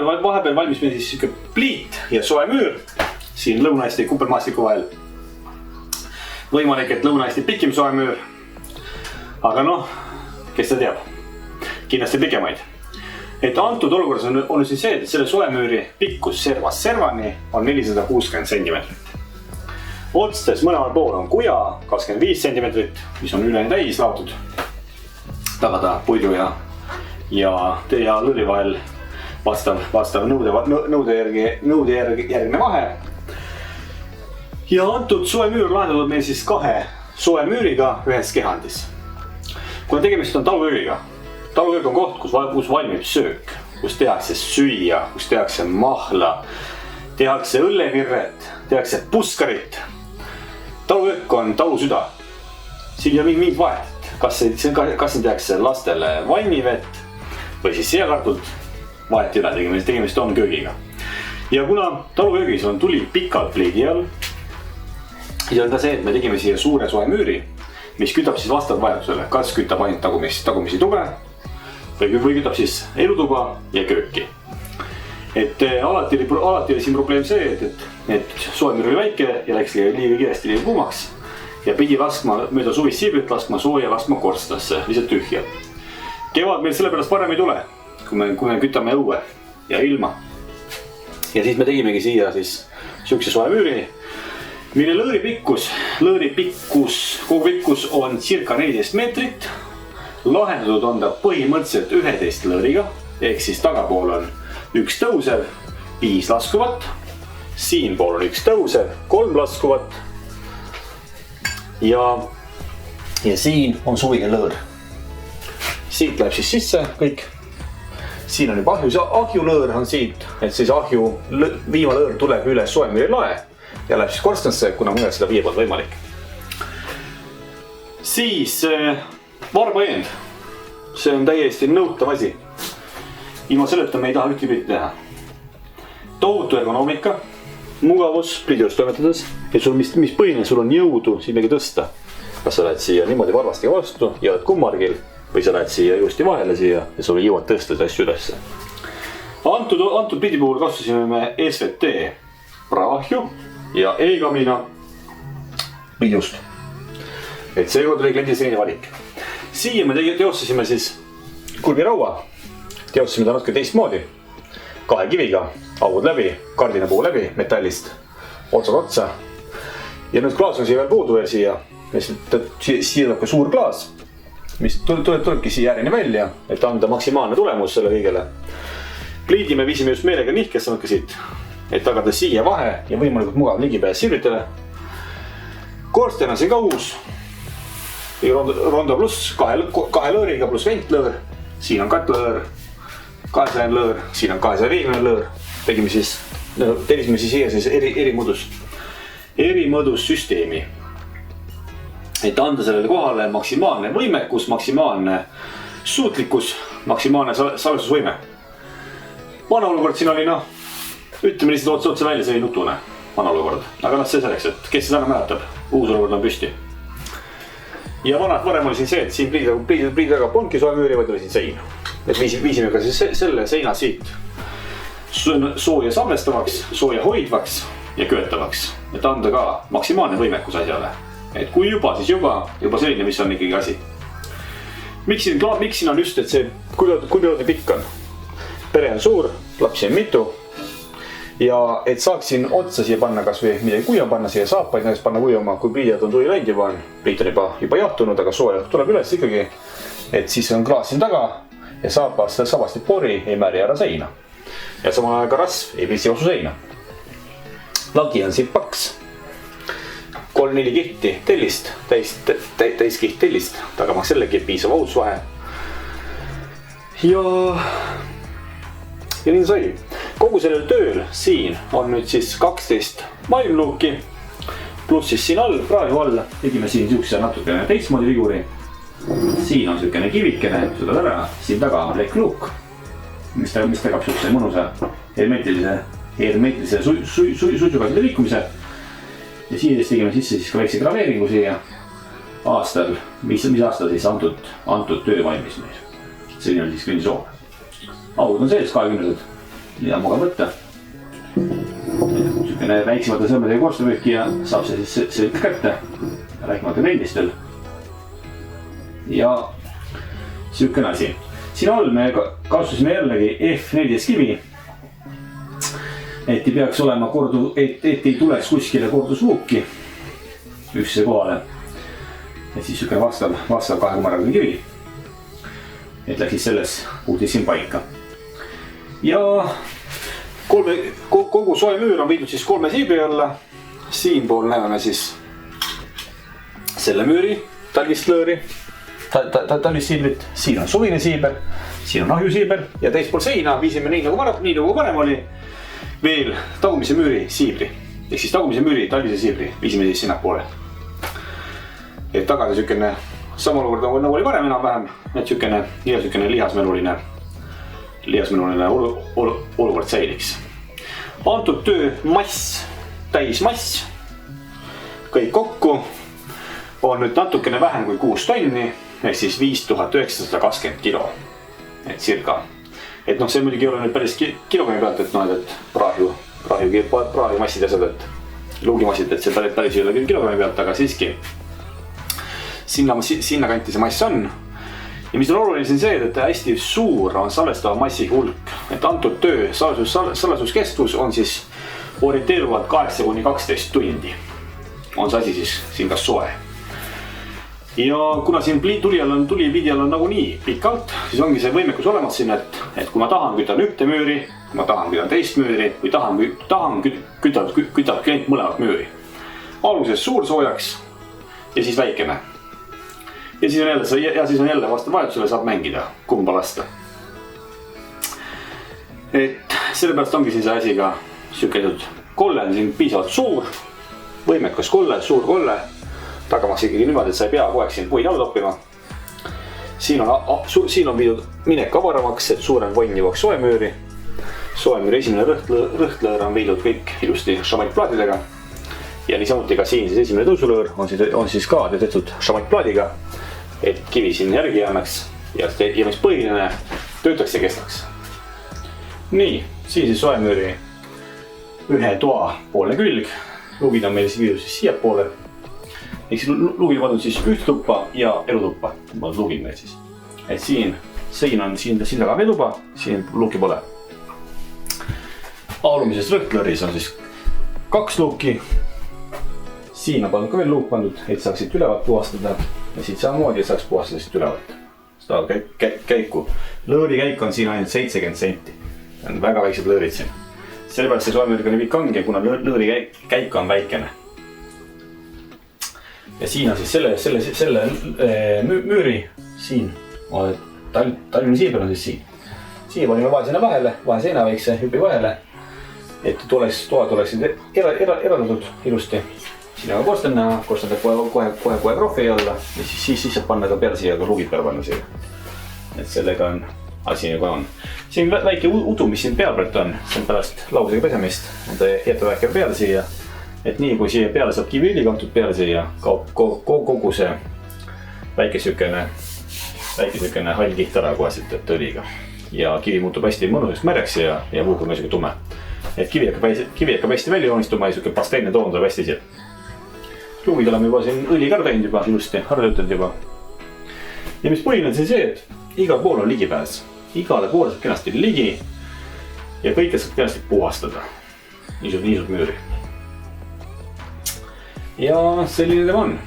vahepeal valmis meil siis siuke pliit ja soe müür siin Lõuna-Eesti kupermaastiku vahel. Võimalik, et Lõuna-Eesti pikim soe müür. Aga noh, kes ta teab? Kindlasti pikemaid. Et antud olukorras on siis see, et selle soe müüri pikkus servast servani on 460 cm. Otstes mõlemal pool on kuja 25 cm, mis on üleni täis laotud. Tagada puidu ja lõõri vahel vastav nõude järgne vahe. Ja antud soe müür lahendatud meil siis 2 soe müüriga ühes kehandis. Kuna tegemist on taluöögiga. Taluöög on koht, kus valmib söök, kus tehakse süüa, kus tehakse mahla, tehakse õllevirret, tehakse puskarit. Taluöök on talu süda. Siin ei ole mingit vahet, kas siin tehakse lastele vannivett või siis seakartult, vahet ei ole, tegemist on köögiga. Ja kuna taluöögis on tuli pikalt pliidi all, siis on ka see, et me tegime siia suure soe müüri, mis kütab siis vastavalt vajadusele, kas kütab ainult tagumisi tube või kütab siis elutuba ja kööki. Et alati oli siin probleem see, et soe müür oli väike ja läks liiga kiiresti liiga kuumaks ja pidi laskma mööda suvist siibrit laskma sooja laskma korstnasse, lihtsalt tühja. Kevad meil sellepärast varem ei tule, kui me kütame õue ja ilma. Ja siis me tegimegi siia siis siukse soe müüri, mille lõõri pikkus, kogu pikkus on circa 14 meetrit. Lahendatud on ta põhimõtteliselt 11 lõõriga, ehk siis tagapool on 1 tõusev, 5 laskuvat. Siinpool on 1 tõusev, 3 laskuvat. Ja siin on suvine lõõr. Siit läheb siis sisse kõik. Siin on juba ahjulõõr on siit, et siis ahju viimalõõr tuleb üle soe müüri lae ja läheb siis korstnasse, kuna mujal seda viie poolt võimalik. Siis varbaeend. See on täiesti nõutav asi. Ilma selleta me ei taha ühte pilti teha. Tohutu ergonoomika, mugavus pliidjust toimetades. Ja sul, mis põhine, sul on jõudu siin midagi tõsta. Kas sa lähed siia niimoodi varvastiga vastu ja oled kummargil või sa lähed siia juusti vahele siia ja sul jõuad tõsta asju ülesse. Antud pildi puhul kasutasime me SVT praahju ja E-kamina pliidjust. Et seekord oli kliendi selline valik. Siia me teostasime siis kulbiraua. Teostasime ta natuke teistmoodi. 2 kiviga, augud läbi, kardinapuu läbi metallist, otsad otsa. Ja nüüd klaas on siia veel puudu veel siia. Siia tuleb ka suur klaas, mis tulebki siia äärini välja, et anda maksimaalne tulemus selle kõigele. Pliidi me viisime just meelega nihkesse natuke siit, et tagada siia vahe ja võimalikult mugav ligipääs sirbritele. Korsten on siin ka uus. Rondo pluss 2 lõõriga pluss ventlõõr. Siin on katlalõõr, 200 lõõr, siin on 250 lõõr. Telisime siis siia siis erimõõdussüsteemi. Et anda sellele kohale maksimaalne võimekus, maksimaalne suutlikkus, maksimaalne salvestusvõime. Vana olukord siin oli ütleme lihtsalt otsa välja, see oli nutune vana olukord. Aga see selleks, et kes seda mäletab, uus olukord on püsti. Ja varem oli siin see, et siin pliidi taga polnudki soe müüri, vaid oli siin sein. Et viisime ka siis selle seina siit sooja salvestavaks, sooja hoidvaks ja köötavaks. Et anda ka maksimaalne võimekus asjale. Et kui juba, siis juba selline, mis on ikkagi asi. Miks siin on just, et see, kui palju pikk on? Pere on suur, lapsi on mitu. Ja et saaksin otsa siia panna kas või midagi kuiva panna siia saapaid, näiteks panna kuivama, kui pliidjad on tuli läinud juba on. Pliit on juba jahtunud, aga sooja tuleb üles ikkagi. Et siis on klaas siin taga ja sabasti pori ei määri ära seina. Ja samal ajal ka rasv ei viisi jooksu seina. Lagi on siin paks. 3-4 kihti tellist, täiskiht tellist, tagamaks sellegi piisav ohutusvahe. Ja nii sai. Kogu sellel tööl siin on nüüd siis 12 maailmluuki, pluss siis siin all, praegu all, tegime siin siukse natukene teistmoodi viguri. Siin on siukene kivikene, seda ära, siin taga on lekkluuk, mis tagab siukse mõnusa hermeetilise suitsugaaside liikumise. Ja siia tegime sisse siis ka väikse graveeringu siia aastal, mis aastal siis antud töö valmis meil. Selline oli siis kõndisoob. Augud on sees 20-sed. mida mugav võtta. Niisugune väiksemate sõrmedega korstnapühkija saab see siis sõit kätte, rääkimata kliendistel. Ja niisugune asi. Siin all me kasutasime jällegi F14 kivi. Et ei peaks olema et ei tuleks kuskile kordusluuki üksse kohale. Et siis niisugune vastav 2,5 kivi. Et läks siis selles punktis siin paika. Ja kogu soe müür on viidud siis 3 siibri alla. Siinpool näeme siis selle müüri talvist lõõri. Talvist siibrit. Siin on suvine siiber, siin on ahjusiiber ja teispool seina viisime nii nagu varem oli veel tagumise müüri siibri. Ehk siis tagumise müüri talvise siibri viisime siis sinna poole. Et tagada niisugune sama olukord nagu oli varem enam-vähem. Et niisugune lihasmeluline olukord säiliks. Antud töö mass, täismass, kõik kokku on nüüd natukene vähem kui 6 tonni, ehk siis 5920 kilo, et circa. Et noh, see muidugi ei ole nüüd päris kilogrammi pealt, et noh, et praegu massid ja asjad, et luugimassid, et see päris ei ole küll kilogrammi pealt, aga siiski sinna kanti see mass on. Ja mis on oluline siin see, et hästi suur on salvestava massi hulk, et antud töö salvestuskestvus on siis orienteeruvalt 8-12 tundi. On see asi siis siin kas soe. Ja kuna siin tulipidi all on nagu nii pikalt, siis ongi see võimekus olemas siin, et kui ma tahan, kütan ühte müüri, kui ma tahan, kütan teist müüri, kui tahan, kütab klient mõlemat müüri. Alguses suur soojaks ja siis väikene. Ja siis on jälle vastu vajadusele saab mängida, kumba lasta. Et sellepärast ongi siin see asi ka siuke kolle on siin piisavalt suur, võimekas kolle, suur kolle. Tagamaks ikkagi niimoodi, et sa ei pea kogu aeg siin puid alla toppima. Siin on viidud minek avaramaks, et suurem vonn jõuaks soemüüri. Soemüüri esimene rõhtlõõr on viidud kõik ilusti šamaitplaadidega. Ja niisamuti ka siin siis esimene tõusulõõr on siis ka tehtud šamaitplaadiga, et kivi siin järgi annaks ja mis põhiline töötaks ja kestaks. Nii, siin siis soemüüri ühe toa poolne külg. Luugid on meil viidud siis siia poole. Ehk siis luugid pandud siis üht tuppa ja elutuppa. Ma luugin neid siis. Et siin taga vedupa, siin luuki pole. Alumises rõhtlõõris on siis 2 luuki. Siin on pandud ka veel luuk pandud, et saaks siit ülevalt puhastada. Ja siit samamoodi, et saaks puhastada siit ülevalt. Seda käiku. Lõõri käik on siin ainult 70 senti. On väga väiksed lõõrid siin. Sellepärast see soemüüriga on nii kange, kuna lõõri käik on väikene. Ja siin on siis selle müüri siin. Talvine siiber on siis siin. Siin panime vaheseina vahele, vaheseina väikse hüppi vahele. Et toad oleksid eraldatud ilusti. Siin on korsten näha, korsten teeb kohe profi alla. Ja siis saab panna ka peale siia, ka luugid peale panna siia. Et sellega on asi nagu on. Siin väike udu, mis siin pealpäält on. See on pärast lausega pesemist. Ta jätab väike peale siia. Et nii kui siia peale saab kivi üli kantud peale siia, kogu see väike sükene hall kiht ära koheselt, et õliga. Ja kivi muutub hästi mõnusaks märjaks ja muutub ka tume. Et kivi hakkab hästi välja joonistuma ja pasteelne toon tuleb hästi siia. Luugid oleme juba siin õli ka teinud juba ilusti, harjutanud juba. Ja mis põhiline on see, et igal pool on ligipääs. Igale poole saab kenasti ligi ja kõike saab kenasti puhastada. Niisugune müüri. Ja selline tema on.